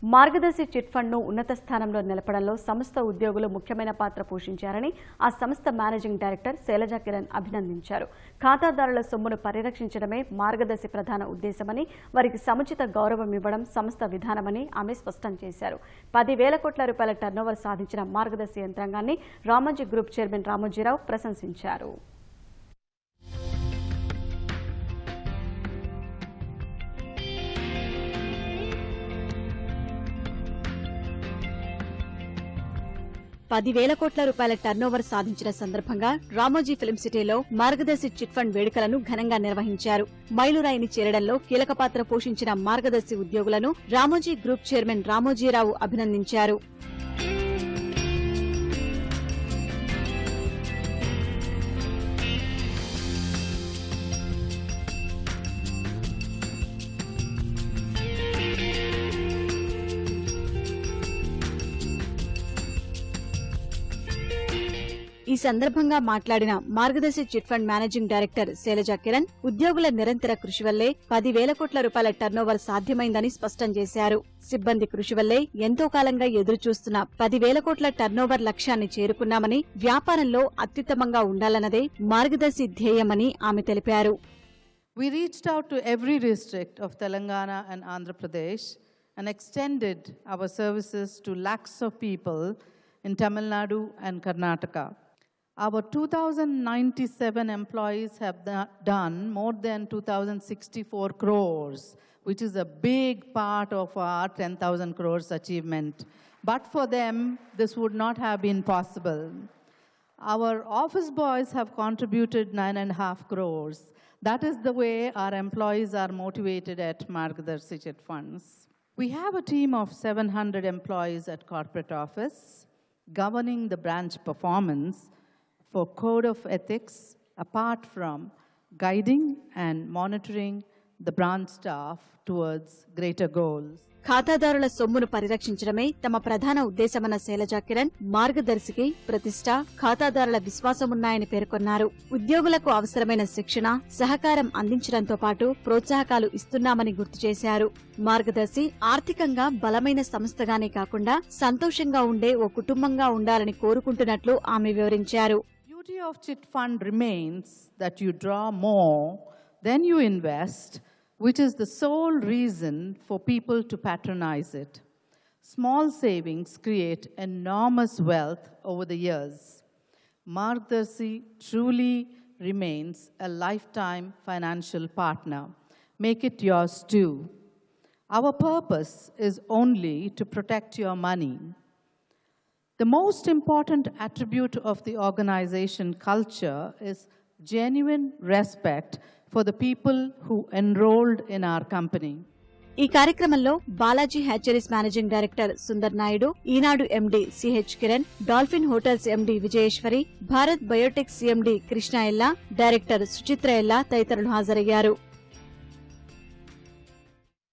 మార్గదర్శి chit fund ను ఉన్నత స్థానంలో నిలపడంలో సంస్థ ఉద్యోగులు ముఖ్యమైన పాత్ర పోషించారని ఆ సంస్థ మేనేజింగ్ డైరెక్టర్ శైలజా కిరణ్ అభినందించారు. ఖాతాదారుల సొమ్మును పరిరక్షించడమే మార్గదర్శి ప్రధాన ఉద్దేశమని, వారికి సముచిత గౌరవం ఇవ్వడం సంస్థ విధానమని ఆమె స్పష్టం చేశారు. 10,000 కోట్ల రూపాయల టర్నోవర్ సాధించిన మార్గదర్శి యంత్రాంగాన్ని రామోజీ గ్రూప్ చైర్మన్ రామోజీరావు ప్రశంసించారు. ₹10,000 కోట్ల టర్నోవర్ సాధించిన సందర్భంగా రామోజీ ఫిల్మ్ సిటీలో మార్గదర్శి చిట్ ఫండ్ వేడుకలను ఘనంగా నిర్వహించారు. మైలురాయిని చేరడంలో కీలక పాత్ర పోషించిన మార్గదర్శి ఉద్యోగులను రామోజీ గ్రూప్ చైర్మన్ రామోజీరావు అభినందించారు. ఈ సందర్భంగా మాట్లాడిన మార్గదర్శి chit fund managing director Shailaja Kiran, ఉద్యోగుల నిరంతర కృషి వల్లే 10,000 కోట్ల రూపాయల టర్నోవర్ సాధ్యమైందని స్పష్టం చేశారు. సిబ్బంది కృషి వల్లే ఎంతో కాలంగా ఎదురుచూస్తున్న 10,000 కోట్ల టర్నోవర్ లక్ష్యాన్ని చేరుకున్నామని, వ్యాపారంలో అత్యుత్తమంగా ఉండాలన్నదే మార్గదర్శి ధ్యేయమని ఆమె తెలిపారు. We reached out to every district of Telangana and Andhra Pradesh and extended our services to lakhs of people in Tamil Nadu and Karnataka. Our 2,097 employees have done more than 2,064 crores, which is a big part of our 10,000 crores achievement. But for them, this would not have been possible. Our office boys have contributed 9.5 crores. That is the way our employees are motivated at Margdarshi Chit Funds. We have a team of 700 employees at corporate office, governing the branch performance for code of ethics, apart from guiding and monitoring the branch staff towards greater goals. ఖాతాదారుల సొమ్మును పరిరక్షించడమే తమ ప్రధాన ఉద్దేశమన్న శైలజా కిరణ్, మార్గదర్శికి ప్రతిష్ట, ఖాతాదారుల విశ్వాసమున్నాయని పేర్కొన్నారు. ఉద్యోగులకు అవసరమైన శిక్షణ, సహకారం అందించడంతో పాటు ప్రోత్సాహకాలు ఇస్తున్నామని గుర్తు చేశారు. మార్గదర్శి ఆర్థికంగా బలమైన సంస్థగానే కాకుండా సంతోషంగా ఉండే ఓ కుటుంబంగా ఉండాలని కోరుకుంటున్నట్లు ఆమె వివరించారు. The beauty of Chit Fund remains that you draw more than you invest, which is the sole reason for people to patronize it. Small savings create enormous wealth over the years. Margdarshi truly remains a lifetime financial partner. Make it yours too. Our purpose is only to protect your money. The most important attribute of the organization culture is genuine respect for the people who enrolled in our company. ఈ కార్యక్రమంలో Balaji hatcheries managing director Sundar Naidu, Eenadu MD CH Kiran, Dolphin hotels MD Vijayeswari, Bharat biotech CMD Krishna Ella, director Suchitra ఎల్లా తదితరులు హాజరయ్యారు.